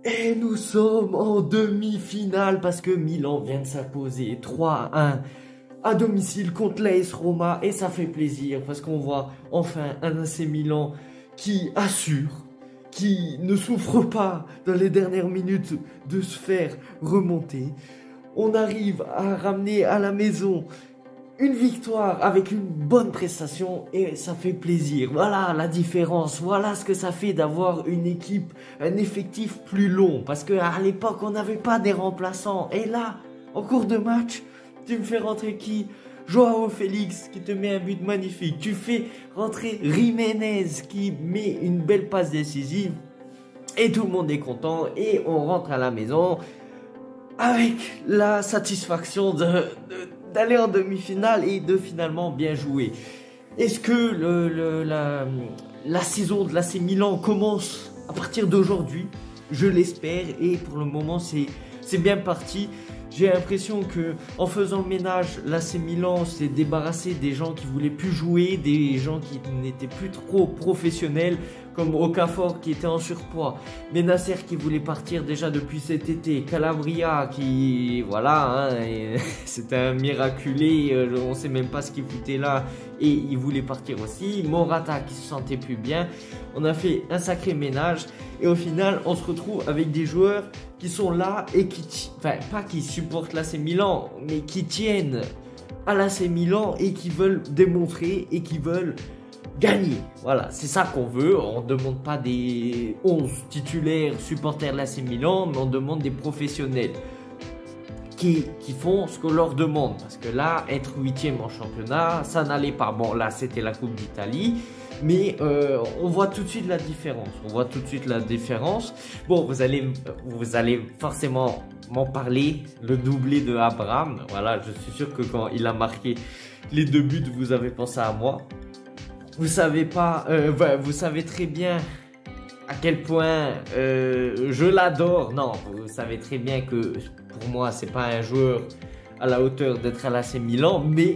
Et nous sommes en demi-finale parce que Milan vient de s'imposer 3-1 à domicile contre l'AS Roma et ça fait plaisir parce qu'on voit enfin un AC Milan qui assure, qui ne souffre pas dans les dernières minutes de se faire remonter. On arrive à ramener à la maison une victoire avec une bonne prestation et ça fait plaisir. Voilà la différence, voilà ce que ça fait d'avoir une équipe, un effectif plus long. Parce qu'à l'époque, on n'avait pas des remplaçants. Et là, en cours de match, tu me fais rentrer qui? Joao Félix qui te met un but magnifique. Tu fais rentrer Jiménez qui met une belle passe décisive. Et tout le monde est content et on rentre à la maison avec la satisfaction d'aller en demi-finale et de finalement bien jouer. Est-ce que la saison de l'AC Milan commence à partir d'aujourd'hui? Je l'espère et pour le moment c'est bien parti. J'ai l'impression que en faisant le ménage, l'AC Milan s'est débarrassé des gens qui voulaient plus jouer, des gens qui n'étaient plus trop professionnels, comme Okafor qui était en surpoids, Bennacer qui voulait partir déjà depuis cet été, Calabria qui, voilà, hein, c'était un miraculé, on sait même pas ce qu'il foutait là et il voulait partir aussi, Morata qui se sentait plus bien. On a fait un sacré ménage et au final on se retrouve avec des joueurs qui sont là et enfin pas qui supportent l'AC Milan, mais qui tiennent à l'AC Milan et qui veulent démontrer et qui veulent gagner. Voilà, c'est ça qu'on veut. On ne demande pas des 11 titulaires supporters de l'AC Milan, mais on demande des professionnels qui font ce qu'on leur demande. Parce que là, être 8e en championnat, ça n'allait pas. Bon, là, c'était la Coupe d'Italie. Mais on voit tout de suite la différence. On voit tout de suite la différence. Bon, vous allez forcément m'en parler. Le doublé de Abraham. Voilà, je suis sûr que quand il a marqué les 2 buts, vous avez pensé à moi. Vous savez pas, vous savez très bien à quel point je l'adore. Non, vous savez très bien que pour moi, c'est pas un joueur à la hauteur d'être à l'AC Milan. Mais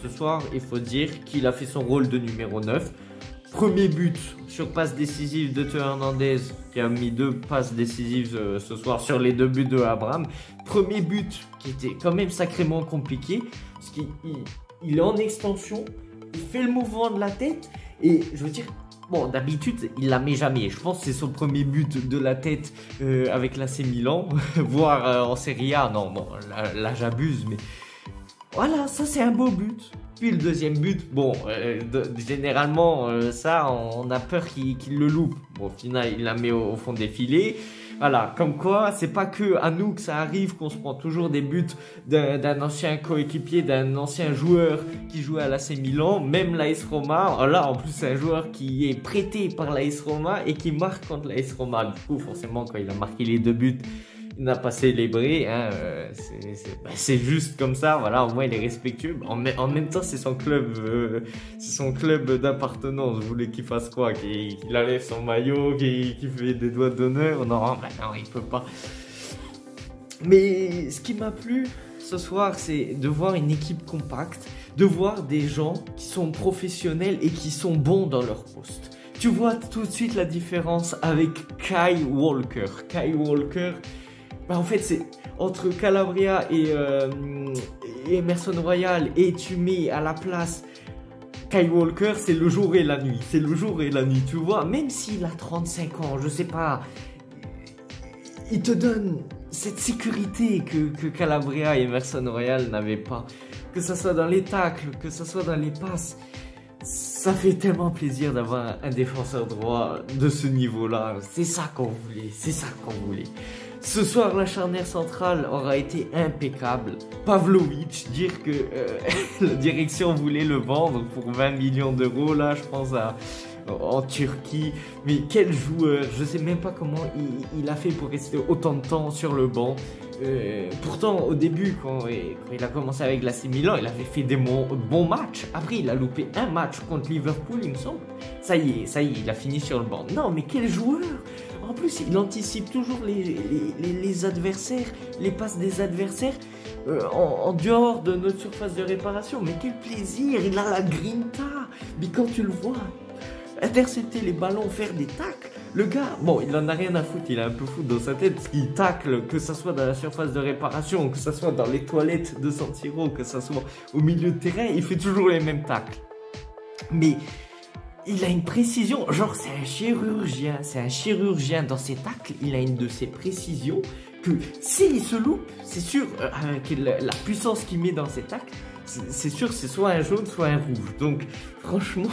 ce soir, il faut dire qu'il a fait son rôle de numéro 9. Premier but sur passe décisive de Théo Hernandez qui a mis 2 passes décisives ce soir sur les 2 buts de Abraham. Premier but qui était quand même sacrément compliqué parce qu'il est en extension, il fait le mouvement de la tête et je veux dire, bon d'habitude il la met jamais. Je pense que c'est son premier but de la tête avec l'AC Milan, voire en Serie A. Non, bon là j'abuse mais voilà, ça c'est un beau but. Puis le deuxième but, bon, généralement, ça, on a peur qu'il le loupe. Bon, au final, il la met au fond des filets. Voilà, comme quoi, c'est pas que à nous que ça arrive, qu'on se prend toujours des buts d'un ancien coéquipier, d'un ancien joueur qui jouait à l'AC Milan, même l'AS Roma. Là, en plus, c'est un joueur qui est prêté par l'AS Roma et qui marque contre l'AS Roma. Du coup, forcément, quand il a marqué les 2 buts, il n'a pas célébré, hein, c'est juste comme ça, voilà, au moins il est respectueux. En même temps, c'est son club d'appartenance. Vous voulez qu'il fasse quoi? Qu'il enlève son maillot, qu'il fait des doigts d'honneur? Non, ben non, il peut pas. Mais ce qui m'a plu ce soir, c'est de voir une équipe compacte, de voir des gens qui sont professionnels et qui sont bons dans leur poste. Tu vois tout de suite la différence avec Kyle Walker. Kyle Walker, bah en fait, c'est entre Calabria et Emerson Royal et tu mets à la place Kyle Walker, c'est le jour et la nuit. C'est le jour et la nuit, tu vois. Même s'il a 35 ans, je sais pas, il te donne cette sécurité que Calabria et Emerson Royal n'avaient pas. Que ce soit dans les tacles, que ce soit dans les passes. Ça fait tellement plaisir d'avoir un défenseur droit de ce niveau-là. C'est ça qu'on voulait, c'est ça qu'on voulait. Ce soir, la charnière centrale aura été impeccable. Pavlovic, dire que la direction voulait le vendre pour 20 millions d'euros, là, je pense en Turquie. Mais quel joueur! Je sais même pas comment il a fait pour rester autant de temps sur le banc. Pourtant, au début, quand il a commencé avec l'AC Milan, il avait fait des bons matchs. Après, il a loupé un match contre Liverpool, il me semble. Ça y est, il a fini sur le banc. Non, mais quel joueur! En plus, il anticipe toujours les adversaires, les passes des adversaires en dehors de notre surface de réparation. Mais quel plaisir! Il a la grinta! Mais quand tu le vois intercepter les ballons, faire des tacles, Le gars, bon, il en a rien à foutre, il a un peu foutre dans sa tête, parce qu'il tacle, que ça soit dans la surface de réparation, que ça soit dans les toilettes de San Siro, que ça soit au milieu de terrain, il fait toujours les mêmes tacles. Mais il a une précision, genre c'est un chirurgien dans ses tacles, il a une de ses précisions que s'il se loupe, c'est sûr, avec la puissance qu'il met dans ses tacles, c'est sûr c'est soit un jaune, soit un rouge. Donc franchement,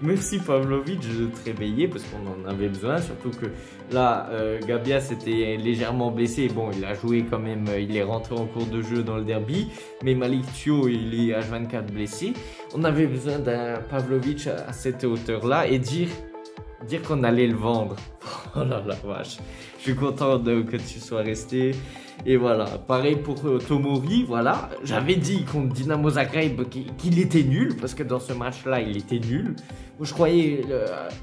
merci Pavlovic de te réveiller parce qu'on en avait besoin, surtout que là, Gabia s'était légèrement blessé. Bon, il a joué quand même, il est rentré en cours de jeu dans le derby, mais Malik Thio, il est H24 blessé. On avait besoin d'un Pavlovic à cette hauteur-là et dire qu'on allait le vendre. Oh là la vache. Je suis content que tu sois resté. Et voilà, pareil pour Tomori, voilà. J'avais dit contre Dinamo Zagreb qu'il était nul, parce que dans ce match-là, il était nul. Je croyais,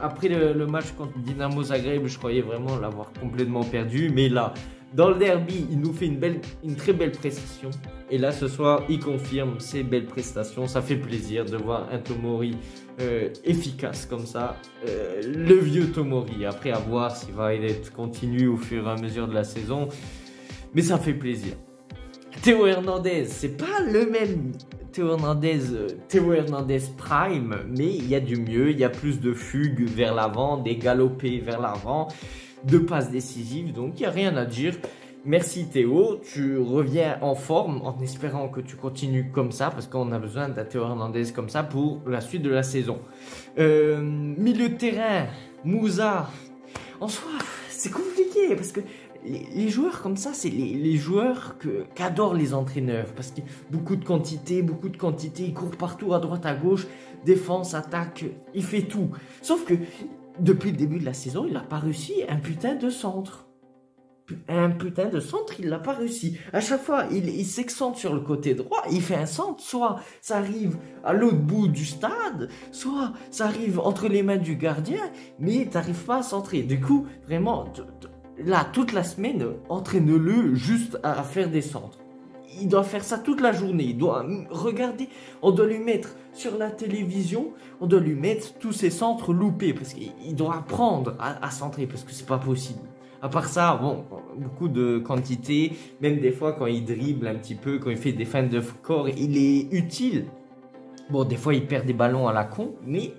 après le match contre Dinamo Zagreb, je croyais vraiment l'avoir complètement perdu. Mais là, dans le derby, il nous fait une très belle prestation. Et là, ce soir, il confirme ses belles prestations. Ça fait plaisir de voir un Tomori efficace comme ça. Le vieux Tomori, après à voir s'il va être continu au fur et à mesure de la saison. Mais ça fait plaisir. Théo Hernandez, c'est pas le même Théo Hernandez prime, mais il y a du mieux, il y a plus de fugues vers l'avant, des galopés vers l'avant, de passes décisives, donc il n'y a rien à dire. Merci Théo, tu reviens en forme en espérant que tu continues comme ça, parce qu'on a besoin d'un Théo Hernandez comme ça pour la suite de la saison. Milieu de terrain, Moussa, en soi, c'est compliqué, parce que les joueurs comme ça, c'est les joueurs qu'adorent les entraîneurs. Parce que beaucoup de quantité, il court partout, à droite, à gauche, défense, attaque, il fait tout. Sauf que, depuis le début de la saison, il n'a pas réussi un putain de centre. Il l'a pas réussi. À chaque fois, il s'excentre sur le côté droit, il fait un centre, soit ça arrive à l'autre bout du stade, soit ça arrive entre les mains du gardien, mais t'arrives pas à centrer. Du coup, vraiment... Là, toute la semaine, entraîne-le juste à faire des centres. Il doit faire ça toute la journée. Il doit regarder. On doit lui mettre sur la télévision, on doit lui mettre tous ses centres loupés. Parce qu'il doit apprendre à centrer. Parce que c'est pas possible. À part ça, bon, beaucoup de quantité. Même des fois, quand il dribble un petit peu, quand il fait des feintes de corps, il est utile. Bon, des fois, il perd des ballons à la con. Mais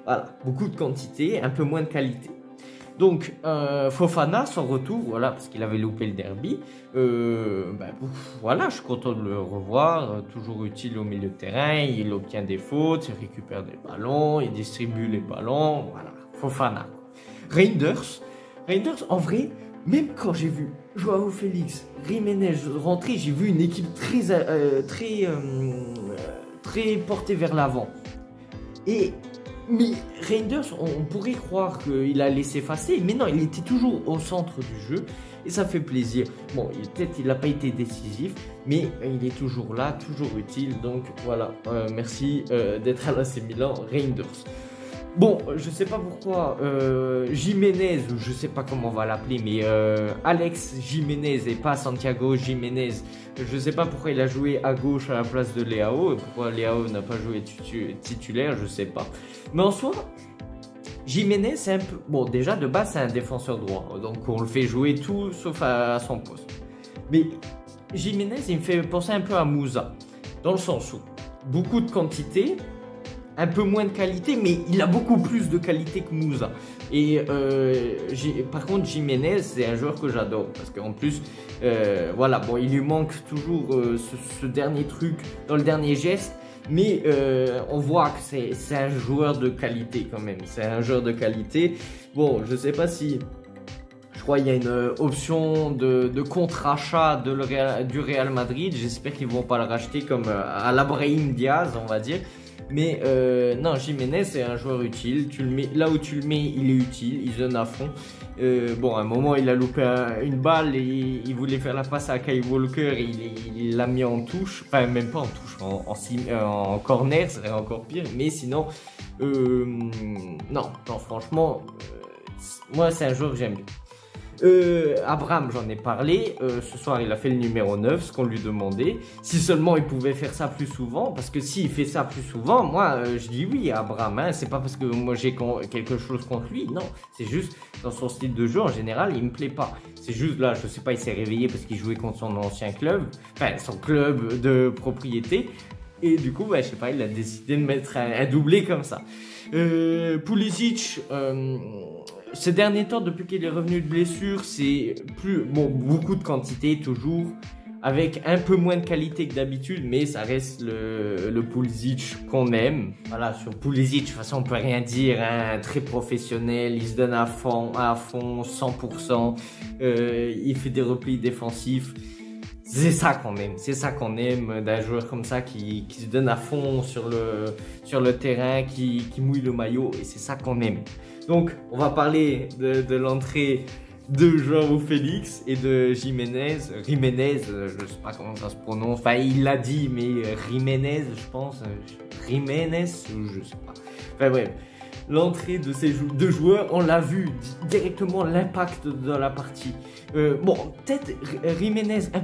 voilà, beaucoup de quantité, un peu moins de qualité. Donc, Fofana, son retour, voilà, parce qu'il avait loupé le derby. Voilà, je suis content de le revoir. Toujours utile au milieu de terrain. Il obtient des fautes, il récupère des ballons, il distribue les ballons. Voilà, Fofana. Reinders, en vrai, même quand j'ai vu Joao Félix, Jiménez rentrer, j'ai vu une équipe très portée vers l'avant. Mais Reinders, on pourrait croire qu'il a laissé s'effacer, mais non, il était toujours au centre du jeu et ça fait plaisir. Bon, peut-être il n'a pas été décisif, mais il est toujours là, toujours utile. Donc voilà, merci d'être à l'AC Milan, Reinders. Bon, je sais pas pourquoi Jiménez, ou je sais pas comment on va l'appeler, mais Alex Jiménez et pas Santiago Jiménez. Je sais pas pourquoi il a joué à gauche à la place de Leao et pourquoi Leao n'a pas joué titulaire, je sais pas. Mais en soi, Jiménez, c'est un peu... Bon, déjà, de base, c'est un défenseur droit. Donc, on le fait jouer tout sauf à son poste. Mais Jiménez, il me fait penser un peu à Moussa. Dans le sens où, beaucoup de quantité, un peu moins de qualité, mais il a beaucoup plus de qualité que Moussa. Et par contre, Jiménez, c'est un joueur que j'adore. Parce qu'en plus, voilà, bon, il lui manque toujours ce dernier truc dans le dernier geste. Mais on voit que c'est un joueur de qualité quand même. C'est un joueur de qualité. Bon, je sais pas si... Je crois qu'il y a une option de contre-achat du Real Madrid. J'espère qu'ils vont pas le racheter comme à la Brahim Diaz, on va dire. Mais non, Jiménez, c'est un joueur utile. Tu le mets, là où tu le mets, il est utile. Il donne à fond. Bon, à un moment, il a loupé une balle et il voulait faire la passe à Kyle Walker. Il l'a mis en touche. Enfin, même pas en touche, en corner, ça serait encore pire. Mais sinon, non, franchement, moi, c'est un joueur que j'aime bien. Abraham, j'en ai parlé, ce soir il a fait le numéro 9, ce qu'on lui demandait. Si seulement il pouvait faire ça plus souvent, parce que s'il fait ça plus souvent, moi je dis oui à Abraham, hein. C'est pas parce que moi j'ai quelque chose contre lui, non, c'est juste dans son style de jeu en général, il me plaît pas. C'est juste là, je sais pas, il s'est réveillé parce qu'il jouait contre son ancien club, enfin son club de propriété. Et du coup, bah, je sais pas, il a décidé de mettre un doublé comme ça. Pulisic, ces derniers temps, depuis qu'il est revenu de blessure, c'est beaucoup de quantité toujours, avec un peu moins de qualité que d'habitude, mais ça reste le Pulisic qu'on aime. Voilà, sur Pulisic, de toute façon, on peut rien dire, hein, très professionnel, il se donne à fond, 100%, il fait des replis défensifs. C'est ça qu'on aime d'un joueur comme ça qui se donne à fond sur le terrain, qui mouille le maillot, et c'est ça qu'on aime. Donc, on va parler de l'entrée de Joao Félix et de Jiménez, je sais pas comment ça se prononce, enfin il l'a dit, mais Jiménez, je pense, Jiménez, je sais pas. Enfin bref, l'entrée de ces deux joueurs, on l'a vu directement l'impact dans la partie. Bon, peut-être Jiménez un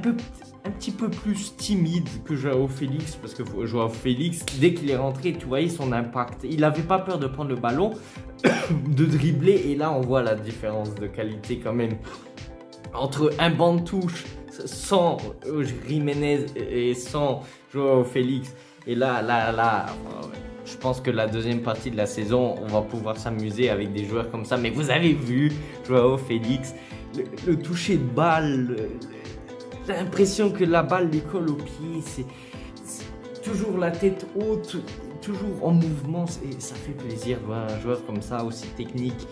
petit peu plus timide que Joao Félix, parce que Joao Félix, dès qu'il est rentré, tu voyais son impact. Il n'avait pas peur de prendre le ballon, de dribbler, et là on voit la différence de qualité quand même entre un banc de touche sans Jiménez et sans Joao Félix. Et là, je pense que la deuxième partie de la saison, on va pouvoir s'amuser avec des joueurs comme ça. Mais vous avez vu Joao Félix, le toucher de balle, j'ai l'impression que la balle lui colle au pied, c'est toujours la tête haute, toujours en mouvement, et ça fait plaisir de voir un joueur comme ça, aussi technique.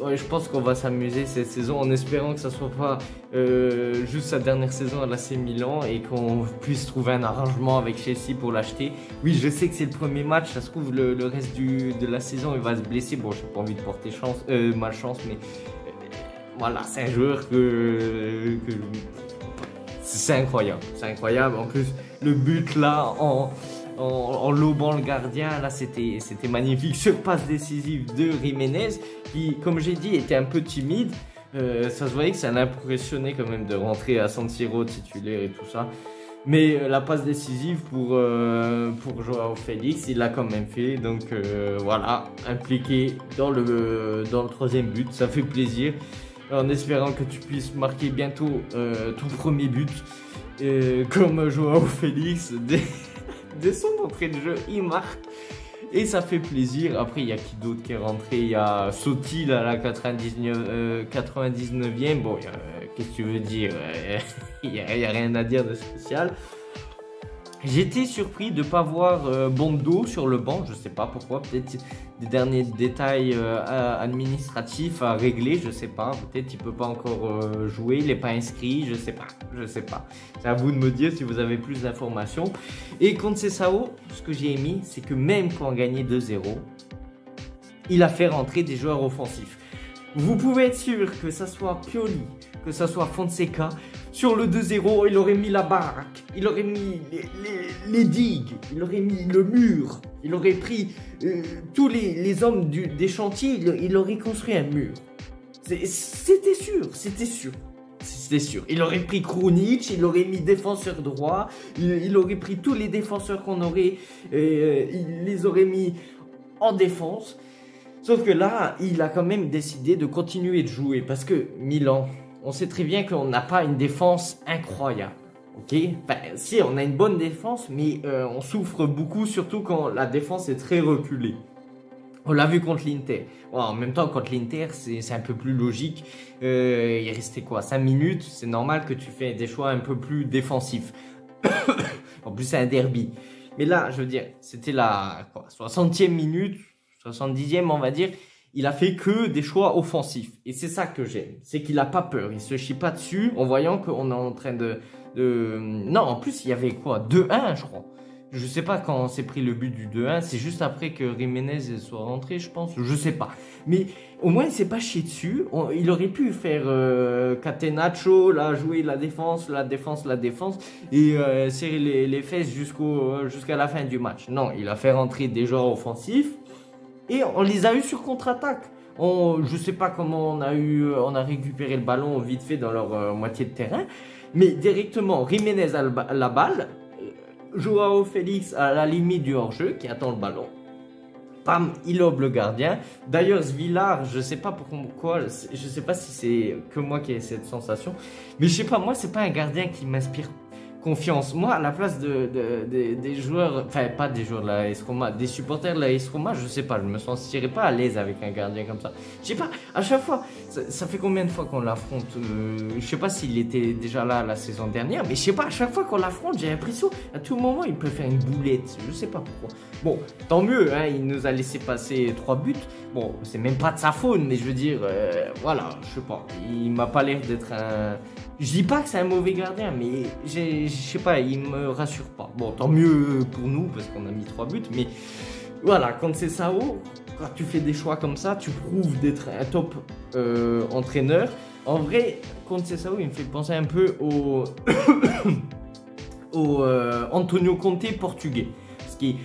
Ouais, je pense qu'on va s'amuser cette saison en espérant que ça soit pas juste sa dernière saison à l'AC Milan et qu'on puisse trouver un arrangement avec Chelsea pour l'acheter. Oui, je sais que c'est le premier match, ça se trouve le reste de la saison il va se blesser. Bon, j'ai pas envie de porter malchance, mais voilà, c'est un joueur que c'est incroyable, c'est incroyable. En plus, le but là en lobant le gardien, là c'était magnifique. Surpasse décisive de Jiménez qui, comme j'ai dit, était un peu timide. Ça se voyait que ça l'impressionnait quand même de rentrer à San Siro titulaire et tout ça. Mais la passe décisive pour Joao Félix, il l'a quand même fait. Donc voilà, impliqué dans le troisième but, ça fait plaisir. En espérant que tu puisses marquer bientôt ton premier but comme Joao Félix. Dès son entrée de jeu, il marque et ça fait plaisir. Après, il y a qui d'autre qui est rentré? Il y a Sotil à la 99e. Bon, qu'est-ce que tu veux dire? Il y a rien à dire de spécial. J'étais surpris de ne pas voir Bondo sur le banc, je sais pas pourquoi, peut-être des derniers détails administratifs à régler, je sais pas, peut-être il peut pas encore jouer, il n'est pas inscrit, je sais pas. C'est à vous de me dire si vous avez plus d'informations. Et contre Sessao, ce que j'ai émis, c'est que même quand on gagnait 2-0, il a fait rentrer des joueurs offensifs. Vous pouvez être sûr que ça soit Pioli, que ça soit Fonseca, sur le 2-0, il aurait mis la baraque, il aurait mis les digues, il aurait mis le mur, il aurait pris tous les hommes des chantiers, il aurait construit un mur. C'était sûr. Il aurait pris Krunic, il aurait mis défenseur droit, il aurait pris tous les défenseurs qu'on aurait, il les aurait mis en défense. Sauf que là, il a quand même décidé de continuer de jouer parce que Milan, on sait très bien qu'on n'a pas une défense incroyable. Ok, enfin, si, on a une bonne défense, mais on souffre beaucoup, surtout quand la défense est très reculée. On l'a vu contre l'Inter. Bon, en même temps, contre l'Inter, c'est un peu plus logique. Il restait quoi, 5 minutes. C'est normal que tu fais des choix un peu plus défensifs. En plus, c'est un derby. Mais là, je veux dire, c'était la 60e minute, 70e, on va dire. Il a fait que des choix offensifs. Et c'est ça que j'aime. C'est qu'il n'a pas peur. Il se chie pas dessus en voyant qu'on est en train de... Non, en plus, il y avait quoi, 2-1, je crois. Je sais pas quand on s'est pris le but du 2-1. C'est juste après que Jiménez soit rentré, je pense. Je sais pas. Mais au moins, il s'est pas chié dessus. Il aurait pu faire Catenaccio, là, jouer la défense. Et serrer les fesses jusqu'à la fin du match. Non, il a fait rentrer des joueurs offensifs. Et on les a eu sur contre-attaque. Je sais pas comment on a récupéré le ballon vite fait dans leur moitié de terrain. Mais directement, Jiménez a la balle. Joao Félix à la limite du hors-jeu qui attend le ballon. Pam, il lobe le gardien. D'ailleurs, ce Villar, je sais pas pourquoi, je sais pas si c'est que moi qui ai cette sensation, mais je sais pas, moi c'est pas un gardien qui m'inspire confiance. Moi, à la place des joueurs, enfin pas des joueurs de la AS Roma, des supporters de la AS Roma, je sais pas, je me sentirais pas à l'aise avec un gardien comme ça. Je sais pas, à chaque fois, ça fait combien de fois qu'on l'affronte, je sais pas s'il était déjà là la saison dernière, mais je sais pas, à chaque fois qu'on l'affronte, j'ai l'impression, à tout moment, il peut faire une boulette, je sais pas pourquoi. Bon, tant mieux, hein, il nous a laissé passer 3 buts. Bon, c'est même pas de sa faute, mais je veux dire, voilà, je sais pas, il m'a pas l'air d'être un... Je dis pas que c'est un mauvais gardien, mais je sais pas, il me rassure pas. Bon, tant mieux pour nous, parce qu'on a mis 3 buts, mais voilà, quand c'est Sao, quand tu fais des choix comme ça, tu prouves d'être un top entraîneur. En vrai, quand c'est Sao, il me fait penser un peu au, au Antonio Conte portugais, ce qui est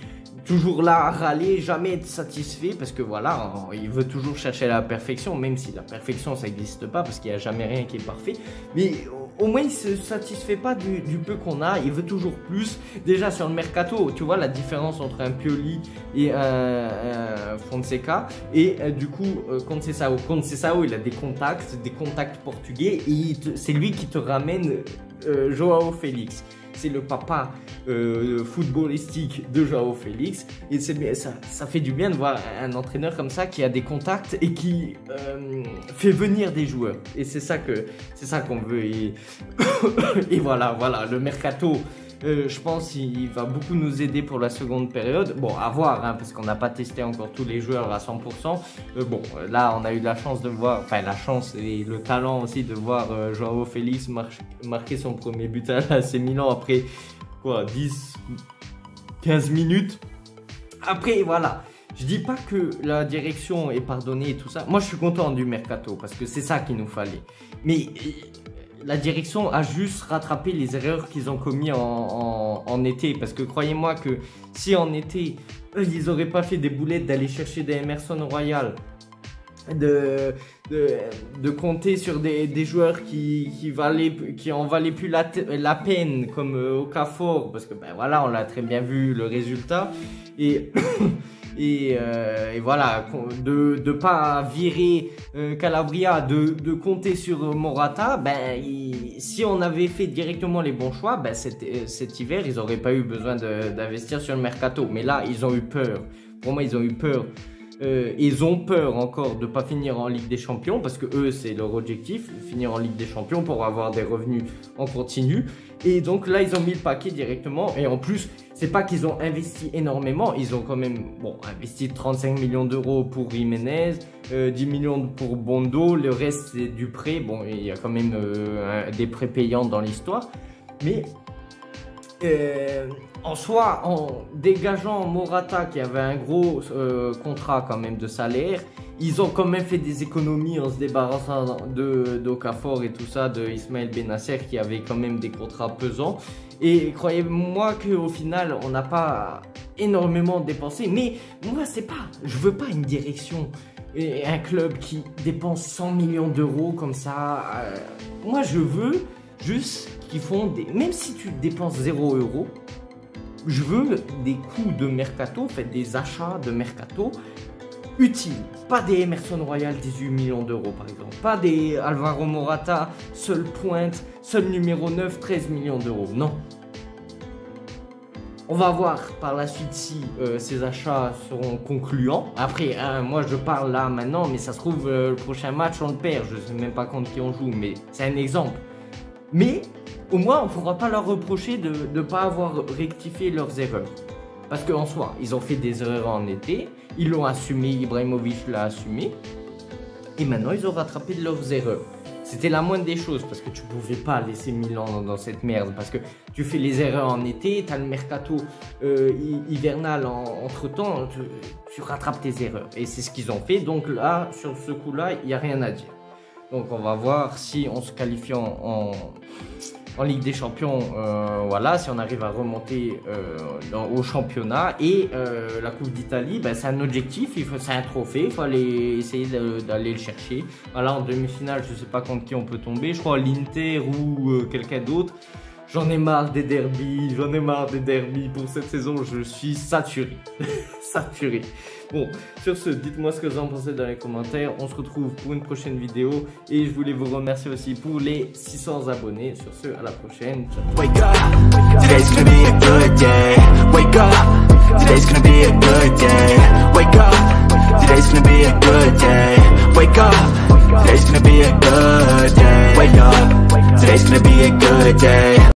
toujours là à râler, jamais être satisfait, parce que voilà, il veut toujours chercher la perfection, même si la perfection ça n'existe pas, parce qu'il n'y a jamais rien qui est parfait, mais au moins il se satisfait pas du peu qu'on a, il veut toujours plus. Déjà sur le mercato, tu vois la différence entre un Pioli et un Fonseca, et du coup Conceição il a des contacts portugais, et c'est lui qui te ramène Joao Félix. C'est le papa footballistique de Joao Félix, et ça fait du bien de voir un entraîneur comme ça qui a des contacts et qui fait venir des joueurs, et c'est ça qu'on veut. Et voilà, le mercato, je pense qu'il va beaucoup nous aider pour la seconde période. Bon, à voir, hein, parce qu'on n'a pas testé encore tous les joueurs à 100%. Bon, là, on a eu la chance de voir, enfin la chance et le talent aussi de voir Joao Félix marquer son premier but à l'AC Milan après, quoi, 10-15 minutes. Après, voilà. Je dis pas que la direction est pardonnée et tout ça. Moi, je suis content du mercato, parce que c'est ça qu'il nous fallait. Mais... la direction a juste rattrapé les erreurs qu'ils ont commis en été. Parce que croyez-moi que si en été, ils n'auraient pas fait des boulettes d'aller chercher des Emerson Royal, de compter sur des joueurs qui en valaient plus la peine, comme Okafor, parce que ben voilà, on l'a très bien vu le résultat. Et voilà, de pas virer Calabria, de compter sur Morata, ben si on avait fait directement les bons choix, ben cet hiver ils n'auraient pas eu besoin d'investir sur le mercato. Mais là ils ont eu peur, pour moi ils ont eu peur. Ils ont peur encore de ne pas finir en Ligue des Champions, parce que eux c'est leur objectif, finir en Ligue des Champions pour avoir des revenus en continu. Et donc là ils ont mis le paquet directement, et en plus c'est pas qu'ils ont investi énormément, ils ont quand même investi 35 millions d'euros pour Jiménez, 10 millions pour Bondo, le reste c'est du prêt. Bon, il y a quand même des prêts payants dans l'histoire, mais en soi, en dégageant Morata qui avait un gros contrat quand même de salaire, ils ont quand même fait des économies en se débarrassant d'Okafor et tout ça, de Ismaël Benasser qui avait quand même des contrats pesants. Et croyez-moi qu'au final, on n'a pas énormément dépensé. Mais moi, je veux pas une direction, un club qui dépense 100 millions d'euros comme ça. Moi, je veux juste qu'ils font même si tu dépenses 0 €, je veux des coûts de mercato, faites des achats de mercato utiles. Pas des Emerson Royal 18 millions d'euros par exemple. Pas des Alvaro Morata, seule pointe, seul numéro 9, 13 millions d'euros. Non. On va voir par la suite si ces achats seront concluants. Après, moi je parle là maintenant, mais ça se trouve le prochain match on le perd. Je ne sais même pas contre qui on joue, mais c'est un exemple. Mais au moins on ne pourra pas leur reprocher de ne pas avoir rectifié leurs erreurs. Parce qu'en soi, ils ont fait des erreurs en été, ils l'ont assumé, Ibrahimovic l'a assumé, et maintenant ils ont rattrapé leurs erreurs. C'était la moindre des choses, parce que tu ne pouvais pas laisser Milan dans cette merde, parce que tu fais les erreurs en été, tu as le mercato hivernal entre temps, tu rattrapes tes erreurs. Et c'est ce qu'ils ont fait, donc là, sur ce coup-là, il n'y a rien à dire. Donc on va voir si on se qualifie en Ligue des Champions, voilà, si on arrive à remonter au championnat. Et la Coupe d'Italie, ben, c'est un objectif, c'est un trophée, il faut aller essayer d'aller le chercher. Voilà, en demi-finale, je ne sais pas contre qui on peut tomber, je crois l'Inter ou quelqu'un d'autre. J'en ai marre des derbies, pour cette saison, je suis saturé, saturé. Bon, sur ce, dites-moi ce que vous en pensez dans les commentaires, on se retrouve pour une prochaine vidéo et je voulais vous remercier aussi pour les 600 abonnés. Sur ce, à la prochaine. Wake up, today's gonna be a good day. Wake up, today's gonna be a good day. Wake up, today's gonna be a good day. Wake up, today's gonna be a good day. Wake up, today's gonna be a good day.